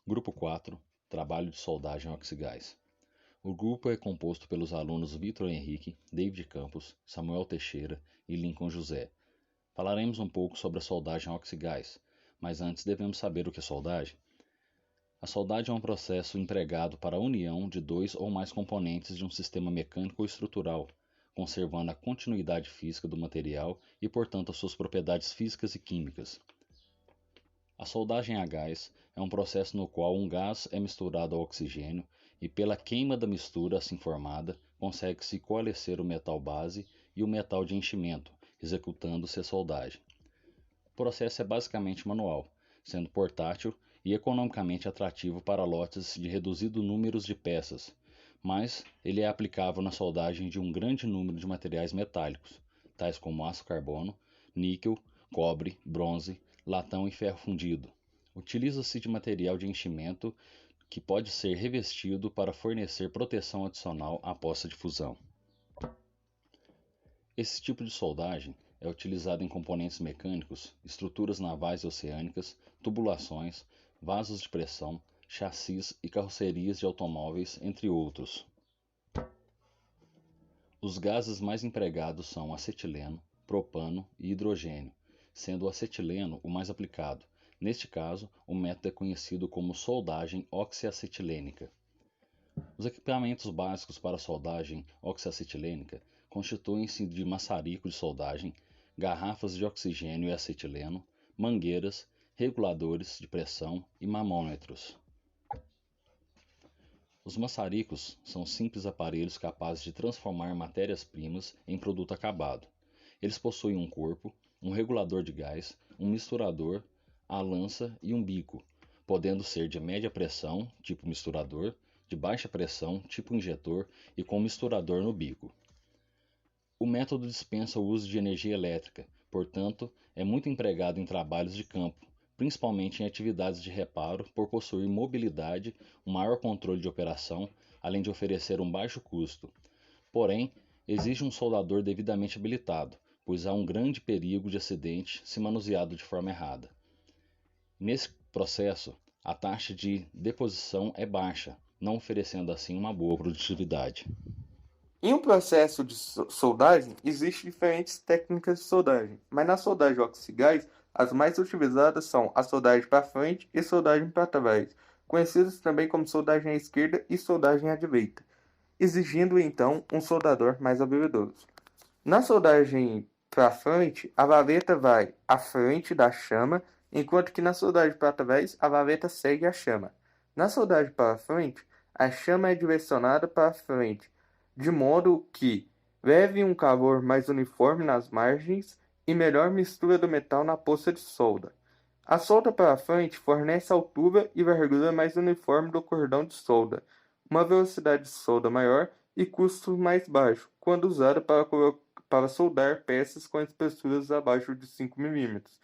Grupo 4, Trabalho de soldagem oxigás. O grupo é composto pelos alunos Vitor Henrique, David Campos, Samuel Teixeira e Lincoln José. Falaremos um pouco sobre a soldagem oxigás, mas antes devemos saber o que é soldagem. A soldagem é um processo empregado para a união de dois ou mais componentes de um sistema mecânico ou estrutural, conservando a continuidade física do material e, portanto, as suas propriedades físicas e químicas. A soldagem a gás é um processo no qual um gás é misturado ao oxigênio e, pela queima da mistura assim formada, consegue-se coalescer o metal base e o metal de enchimento, executando-se a soldagem. O processo é basicamente manual, sendo portátil e economicamente atrativo para lotes de reduzido número de peças, mas ele é aplicável na soldagem de um grande número de materiais metálicos, tais como aço carbono, níquel, cobre, bronze, latão e ferro fundido. Utiliza-se de material de enchimento que pode ser revestido para fornecer proteção adicional à poça de fusão. Esse tipo de soldagem é utilizado em componentes mecânicos, estruturas navais e oceânicas, tubulações, vasos de pressão, chassis e carrocerias de automóveis, entre outros. Os gases mais empregados são acetileno, propano e hidrogênio, sendo o acetileno o mais aplicado. Neste caso, o método é conhecido como soldagem oxiacetilênica. Os equipamentos básicos para soldagem oxiacetilênica constituem-se de maçarico de soldagem, garrafas de oxigênio e acetileno, mangueiras, reguladores de pressão e mamômetros. Os maçaricos são simples aparelhos capazes de transformar matérias-primas em produto acabado. Eles possuem um corpo, um regulador de gás, um misturador, a lança e um bico, podendo ser de média pressão, tipo misturador, de baixa pressão, tipo injetor e com misturador no bico. O método dispensa o uso de energia elétrica, portanto, é muito empregado em trabalhos de campo, principalmente em atividades de reparo por possuir mobilidade, um maior controle de operação, além de oferecer um baixo custo. Porém, exige um soldador devidamente habilitado, pois há um grande perigo de acidente se manuseado de forma errada. Nesse processo, a taxa de deposição é baixa, não oferecendo assim uma boa produtividade. Em um processo de soldagem, existem diferentes técnicas de soldagem, mas na soldagem oxigás, as mais utilizadas são a soldagem para frente e soldagem para trás, conhecidas também como soldagem à esquerda e soldagem à direita, exigindo então um soldador mais habilidoso. Na soldagem para frente, a vareta vai à frente da chama, enquanto que na soldagem para trás, a vareta segue a chama. Na soldagem para frente, a chama é direcionada para frente, de modo que leve um calor mais uniforme nas margens e melhor mistura do metal na poça de solda. A solda para frente fornece altura e largura mais uniforme do cordão de solda, uma velocidade de solda maior e custo mais baixo, quando usada para soldar peças com espessuras abaixo de 5 milímetros.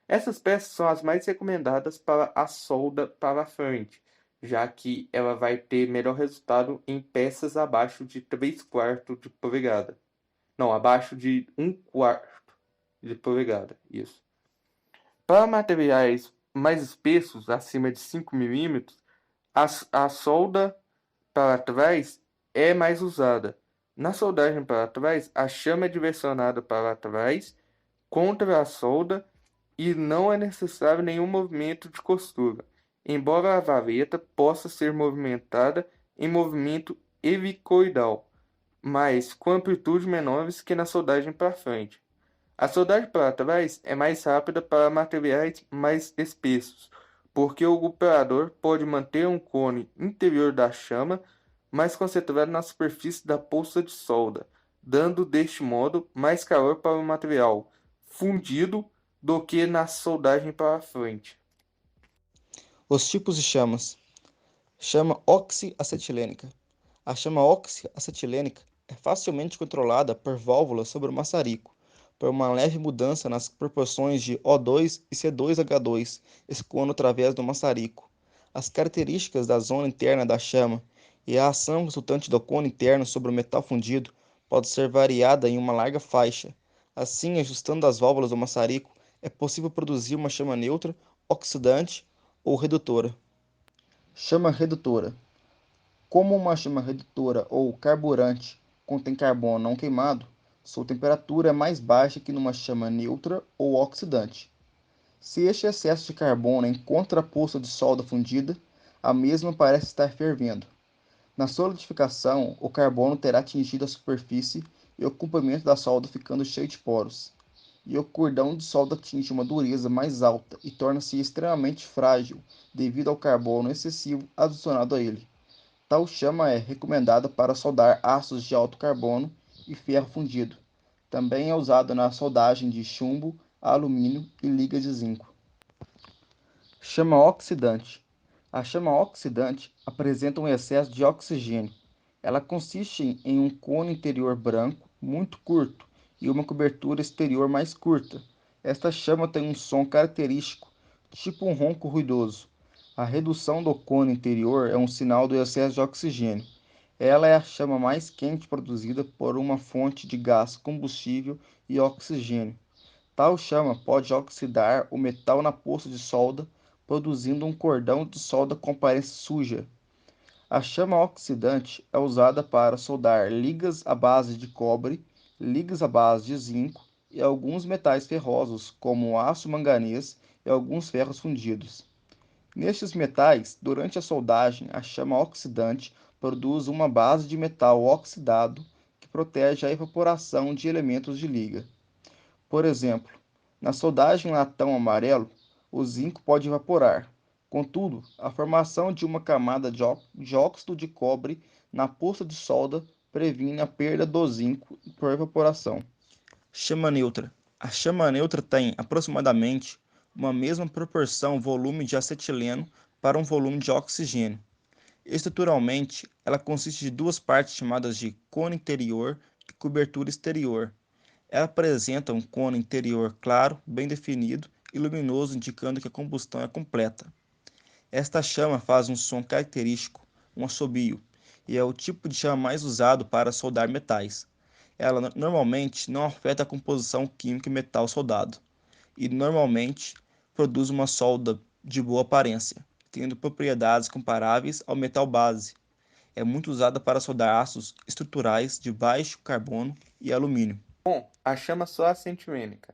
Essas peças são as mais recomendadas para a solda para frente, já que ela vai ter melhor resultado em peças abaixo de 3 quartos de polegada. Não, abaixo de 1 quarto de polegada, isso. Para materiais mais espessos, acima de 5 milímetros, a solda para trás é mais usada. Na soldagem para trás, a chama é direcionada para trás contra a solda e não é necessário nenhum movimento de costura, embora a vareta possa ser movimentada em movimento helicoidal, mas com amplitudes menores que na soldagem para frente. A soldagem para trás é mais rápida para materiais mais espessos, porque o operador pode manter um cone interior da chama mais concentrado na superfície da poça de solda, dando deste modo mais calor para o material fundido do que na soldagem para frente. Os tipos de chamas. Chama oxiacetilênica. A chama oxiacetilênica é facilmente controlada por válvulas sobre o maçarico, por uma leve mudança nas proporções de O2 e C2H2 escoando através do maçarico. As características da zona interna da chama e a ação resultante do cone interno sobre o metal fundido pode ser variada em uma larga faixa. Assim, ajustando as válvulas do maçarico, é possível produzir uma chama neutra, oxidante ou redutora. Chama redutora. Como uma chama redutora ou carburante contém carbono não queimado, sua temperatura é mais baixa que numa chama neutra ou oxidante. Se este excesso de carbono encontra a poça de solda fundida, a mesma parece estar fervendo. Na solidificação, o carbono terá atingido a superfície e o comprimento da solda ficando cheio de poros. E o cordão de solda atinge uma dureza mais alta e torna-se extremamente frágil devido ao carbono excessivo adicionado a ele. Tal chama é recomendada para soldar aços de alto carbono e ferro fundido. Também é usado na soldagem de chumbo, alumínio e liga de zinco. Chama oxidante. A chama oxidante apresenta um excesso de oxigênio. Ela consiste em um cone interior branco muito curto e uma cobertura exterior mais curta. Esta chama tem um som característico, tipo um ronco ruidoso. A redução do cone interior é um sinal do excesso de oxigênio. Ela é a chama mais quente produzida por uma fonte de gás combustível e oxigênio. Tal chama pode oxidar o metal na poça de solda, produzindo um cordão de solda com aparência suja. A chama oxidante é usada para soldar ligas à base de cobre, ligas à base de zinco e alguns metais ferrosos, como o aço manganês e alguns ferros fundidos. Nestes metais, durante a soldagem, a chama oxidante produz uma base de metal oxidado que protege a evaporação de elementos de liga. Por exemplo, na soldagem latão amarelo, o zinco pode evaporar. Contudo, a formação de uma camada de óxido de cobre na poça de solda previne a perda do zinco por evaporação. Chama neutra. A chama neutra tem aproximadamente uma mesma proporção volume de acetileno para um volume de oxigênio. Estruturalmente, ela consiste de duas partes chamadas de cone interior e cobertura exterior. Ela apresenta um cone interior claro, bem definido e luminoso, indicando que a combustão é completa. Esta chama faz um som característico, um assobio, e é o tipo de chama mais usado para soldar metais. Ela normalmente não afeta a composição química do metal soldado, e normalmente produz uma solda de boa aparência, tendo propriedades comparáveis ao metal base. É muito usada para soldar aços estruturais de baixo carbono e alumínio. Bom, a chama só assentimentica.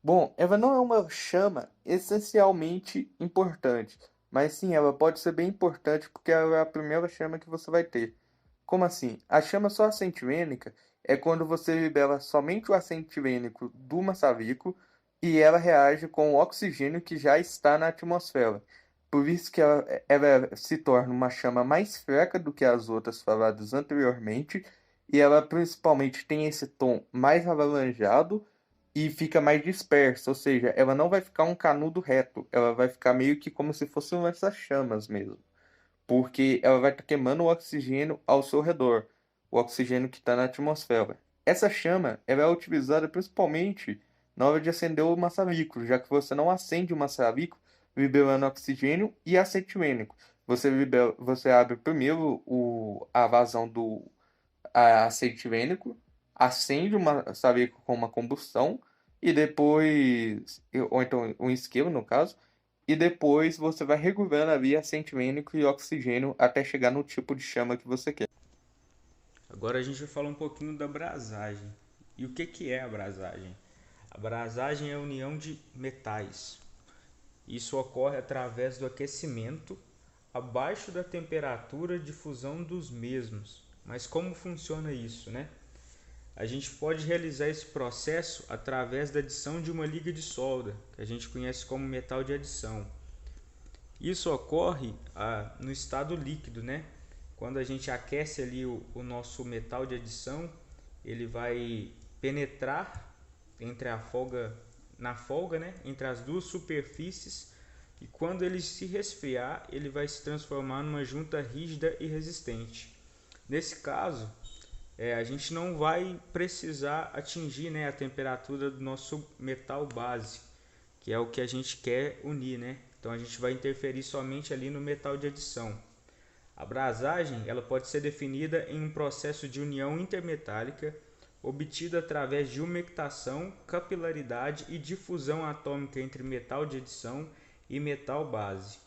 Bom, ela não é uma chama essencialmente importante, mas sim, ela pode ser bem importante porque ela é a primeira chama que você vai ter. Como assim? A chama só acentivênica é quando você libera somente o acentivênico do maçarico e ela reage com o oxigênio que já está na atmosfera. Por isso que ela se torna uma chama mais fraca do que as outras faladas anteriormente, e ela principalmente tem esse tom mais alaranjado e fica mais dispersa, ou seja, ela não vai ficar um canudo reto, ela vai ficar meio que como se fosse um lança-chamas mesmo, porque ela vai estar queimando o oxigênio ao seu redor, o oxigênio que está na atmosfera. Essa chama ela é utilizada principalmente na hora de acender o maçarico, já que você não acende o maçarico liberando oxigênio e acetilênico. Você abre primeiro a vazão do acetilênico, acende o maçarico com uma combustão e depois, ou então um isqueiro no caso, e depois você vai regulando ali acetilênico e oxigênio até chegar no tipo de chama que você quer. Agora a gente vai falar um pouquinho da brasagem. E o que é a brasagem? A brasagem é a união de metais. Isso ocorre através do aquecimento abaixo da temperatura de fusão dos mesmos. Mas como funciona isso, né? A gente pode realizar esse processo através da adição de uma liga de solda, que a gente conhece como metal de adição. Isso ocorre no estado líquido, né? Quando a gente aquece ali o nosso metal de adição, ele vai penetrar entre na folga, né? Entre as duas superfícies, e quando ele se resfriar, ele vai se transformar numa junta rígida e resistente. Nesse caso, a gente não vai precisar atingir, né, a temperatura do nosso metal base, que é o que a gente quer unir, né? Então a gente vai interferir somente ali no metal de adição. A brasagem ela pode ser definida em um processo de união intermetálica obtido através de umectação, capilaridade e difusão atômica entre metal de adição e metal base.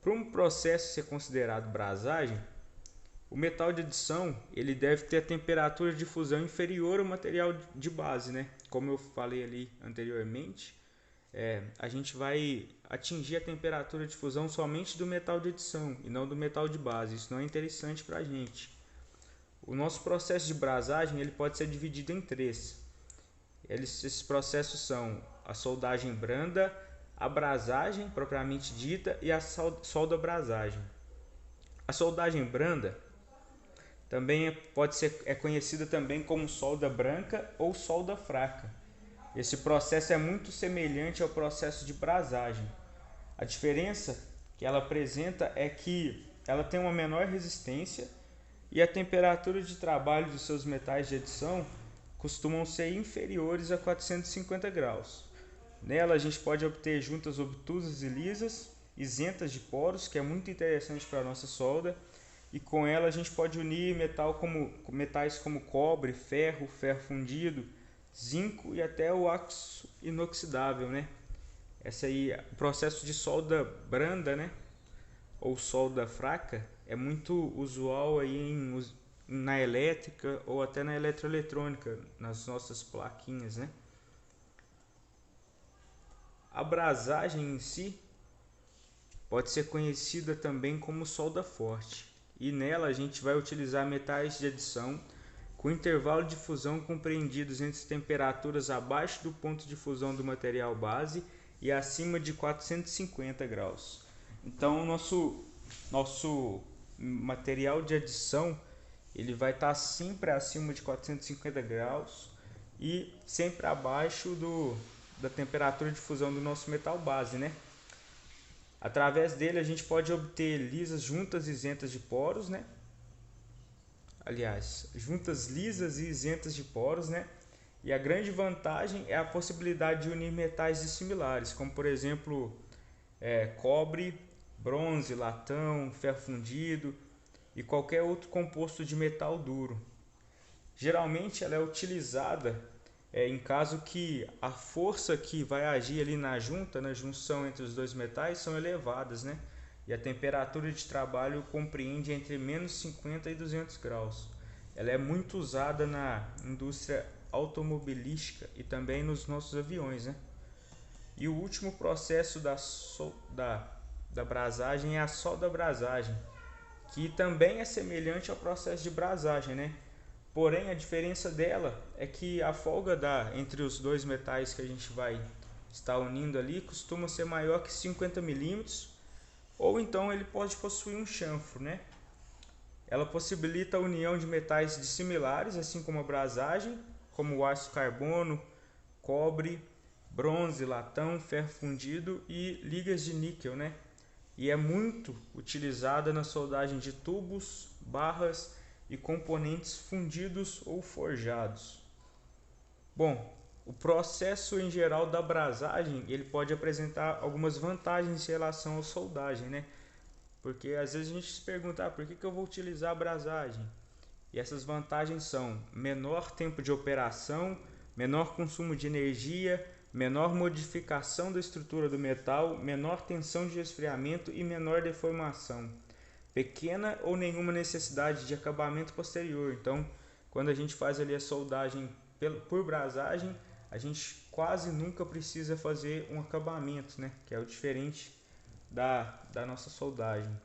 Para um processo ser considerado brasagem, o metal de adição ele deve ter a temperatura de fusão inferior ao material de base, né? Como eu falei ali anteriormente, a gente vai atingir a temperatura de fusão somente do metal de adição e não do metal de base. Isso não é interessante para a gente. O nosso processo de brasagem ele pode ser dividido em três. Esses processos são a soldagem branda, a brasagem propriamente dita e a solda brasagem. A soldagem branda também pode ser conhecida também como solda branca ou solda fraca. Esse processo é muito semelhante ao processo de brasagem. A diferença que ela apresenta é que ela tem uma menor resistência e a temperatura de trabalho dos seus metais de adição costumam ser inferiores a 450 graus. Nela a gente pode obter juntas obtusas e lisas, isentas de poros, que é muito interessante para a nossa solda, e com ela a gente pode unir metais como cobre, ferro, ferro fundido, zinco e até o aço inoxidável, né? Esse aí, o processo de solda branda, né? Ou solda fraca, é muito usual aí na elétrica ou até na eletroeletrônica, nas nossas plaquinhas, né? A brasagem em si pode ser conhecida também como solda forte, e nela a gente vai utilizar metais de adição com intervalo de fusão compreendidos entre temperaturas abaixo do ponto de fusão do material base e acima de 450 graus. Então, o nosso material de adição ele vai estar sempre acima de 450 graus e sempre abaixo da temperatura de fusão do nosso metal base, né? Através dele a gente pode obter lisas juntas e isentas de poros, né? Aliás, juntas lisas e isentas de poros, né? E a grande vantagem é a possibilidade de unir metais dissimilares, como por exemplo cobre, bronze, latão, ferro fundido e qualquer outro composto de metal duro. Geralmente ela é utilizada em caso que a força que vai agir ali na junção entre os dois metais são elevadas, né? E a temperatura de trabalho compreende entre menos 50 e 200 graus. Ela é muito usada na indústria automobilística e também nos nossos aviões, né? E o último processo da brasagem é a solda brasagem, que também é semelhante ao processo de brasagem, né? Porém, a diferença dela é que a folga entre os dois metais que a gente vai estar unindo ali costuma ser maior que 50 milímetros, ou então ele pode possuir um chanfro, né? Ela possibilita a união de metais dissimilares, assim como a brasagem, como o aço carbono, cobre, bronze, latão, ferro fundido e ligas de níquel, né? E é muito utilizada na soldagem de tubos, barras e componentes fundidos ou forjados. Bom, o processo em geral da brasagem ele pode apresentar algumas vantagens em relação à soldagem, né? Porque às vezes a gente se pergunta, por que eu vou utilizar a brasagem? E essas vantagens são menor tempo de operação, menor consumo de energia, menor modificação da estrutura do metal, menor tensão de resfriamento e menor deformação. Pequena ou nenhuma necessidade de acabamento posterior. Então, quando a gente faz ali a soldagem por brasagem, a gente quase nunca precisa fazer um acabamento, né? Que é o diferente da nossa soldagem.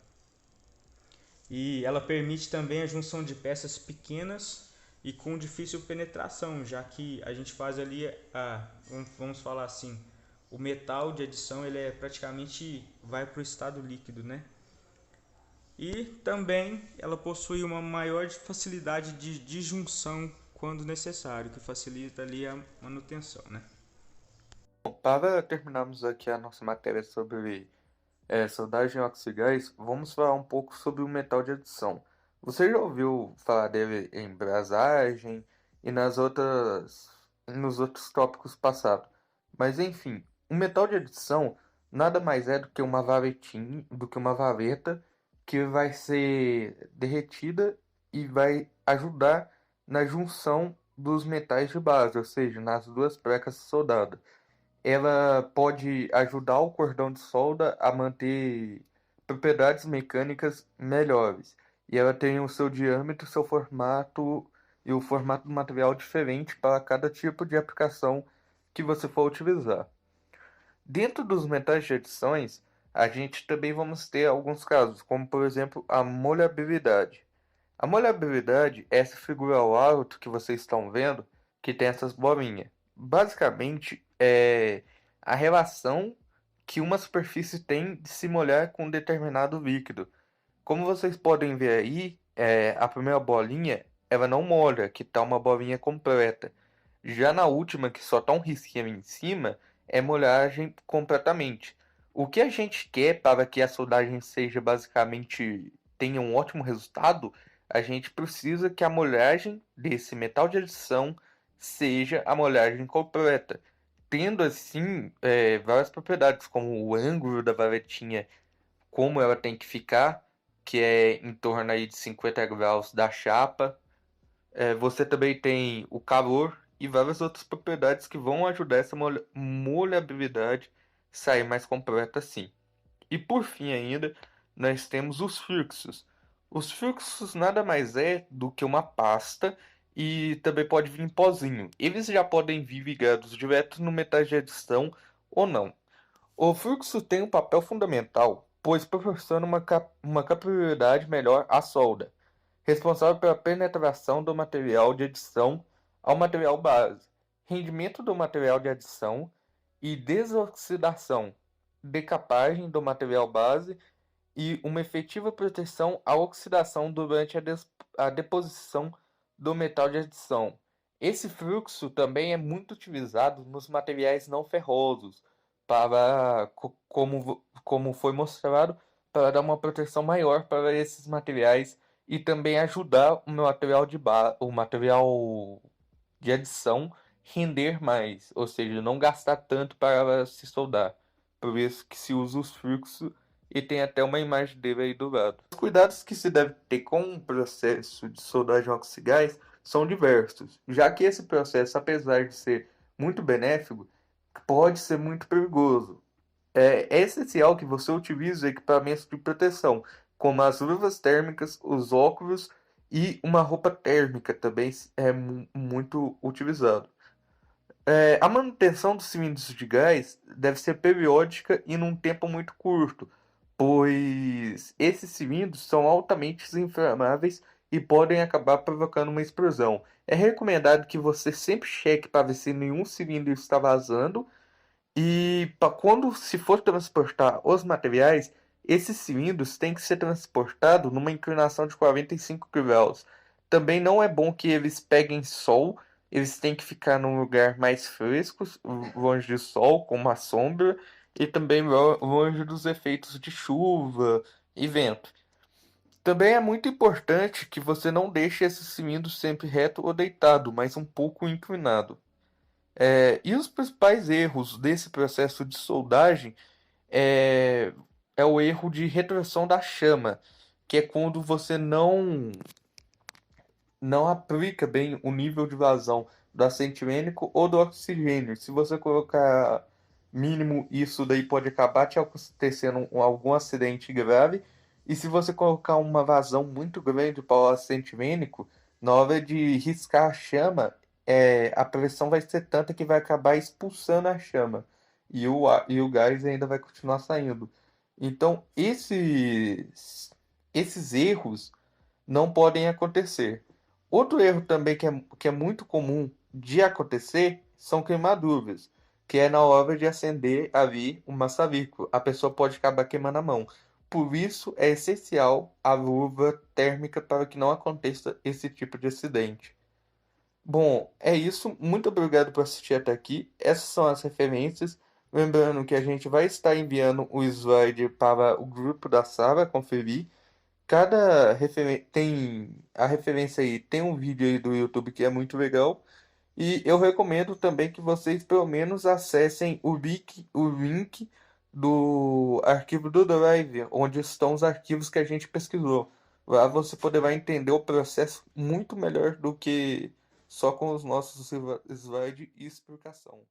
E ela permite também a junção de peças pequenas e com difícil penetração, já que a gente faz ali, vamos falar assim, o metal de adição ele praticamente vai para o estado líquido, né? E também ela possui uma maior facilidade de disjunção quando necessário, que facilita ali a manutenção, né? Bom, para terminarmos aqui a nossa matéria sobre soldagem oxigás, vamos falar um pouco sobre o metal de adição. Você já ouviu falar dele em brasagem e nos outros tópicos passados. Mas enfim, o metal de adição nada mais é do que uma vareta que vai ser derretida e vai ajudar na junção dos metais de base, ou seja, nas duas placas soldadas. Ela pode ajudar o cordão de solda a manter propriedades mecânicas melhores. E ela tem o seu diâmetro, seu formato e o formato do material diferente para cada tipo de aplicação que você for utilizar. Dentro dos metais de adições, a gente também vamos ter alguns casos, como por exemplo a molhabilidade. A molhabilidade é essa figura ao alto que vocês estão vendo, que tem essas bolinhas. Basicamente, é a relação que uma superfície tem de se molhar com um determinado líquido. Como vocês podem ver aí, a primeira bolinha, ela não molha, que está uma bolinha completa. Já na última, que só está um risquinho em cima, é molhagem completamente. O que a gente quer para que a soldagem seja basicamente tenha um ótimo resultado, a gente precisa que a molhagem desse metal de adição seja a molhagem completa, tendo assim várias propriedades, como o ângulo da varetinha, como ela tem que ficar, que é em torno aí de 50 graus da chapa. Você também tem o calor e várias outras propriedades que vão ajudar essa molhabilidade sair mais completa assim. E por fim ainda, nós temos os fluxos. Os fluxos nada mais é do que uma pasta e também pode vir em pozinho. Eles já podem vir ligados direto no metal de adição ou não. O fluxo tem um papel fundamental, pois proporciona uma capilaridade melhor à solda, responsável pela penetração do material de adição ao material base, rendimento do material de adição e desoxidação, decapagem do material base e uma efetiva proteção à oxidação durante a deposição do metal de adição. Esse fluxo também é muito utilizado nos materiais não ferrosos, como foi mostrado, para dar uma proteção maior para esses materiais e também ajudar o material de adição render mais, ou seja, não gastar tanto para se soldar. Por isso que se usa os fluxos e tem até uma imagem dele aí do lado. Os cuidados que se deve ter com o processo de soldagem oxigás são diversos, já que esse processo, apesar de ser muito benéfico, pode ser muito perigoso. É essencial que você utilize equipamentos de proteção, como as luvas térmicas, os óculos e uma roupa térmica também é muito utilizado. A manutenção dos cilindros de gás deve ser periódica e num tempo muito curto, pois esses cilindros são altamente inflamáveis e podem acabar provocando uma explosão. É recomendado que você sempre cheque para ver se nenhum cilindro está vazando e quando se for transportar os materiais, esses cilindros têm que ser transportados numa inclinação de 45 graus. Também não é bom que eles peguem sol, eles têm que ficar num lugar mais fresco, longe do sol, com uma sombra, e também longe dos efeitos de chuva e vento. Também é muito importante que você não deixe esse cilindro sempre reto ou deitado, mas um pouco inclinado. E os principais erros desse processo de soldagem é o erro de retroação da chama, que é quando você não aplica bem o nível de vazão do acetilênico ou do oxigênio. Se você colocar mínimo, isso daí pode acabar te acontecendo algum acidente grave. E se você colocar uma vazão muito grande para o acetilênico, na hora de riscar a chama, a pressão vai ser tanta que vai acabar expulsando a chama. E o gás ainda vai continuar saindo. Então, esses erros não podem acontecer. Outro erro também que é muito comum de acontecer são queimaduras, que é na hora de acender ali uma maçarico. A pessoa pode acabar queimando a mão. Por isso é essencial a luva térmica para que não aconteça esse tipo de acidente. Bom, é isso. Muito obrigado por assistir até aqui. Essas são as referências. Lembrando que a gente vai estar enviando o slide para o grupo da sala conferir. Tem a referência aí, tem um vídeo aí do YouTube que é muito legal. E eu recomendo também que vocês pelo menos acessem o link do arquivo do Drive, onde estão os arquivos que a gente pesquisou. Lá você poderá entender o processo muito melhor do que só com os nossos slides e explicação.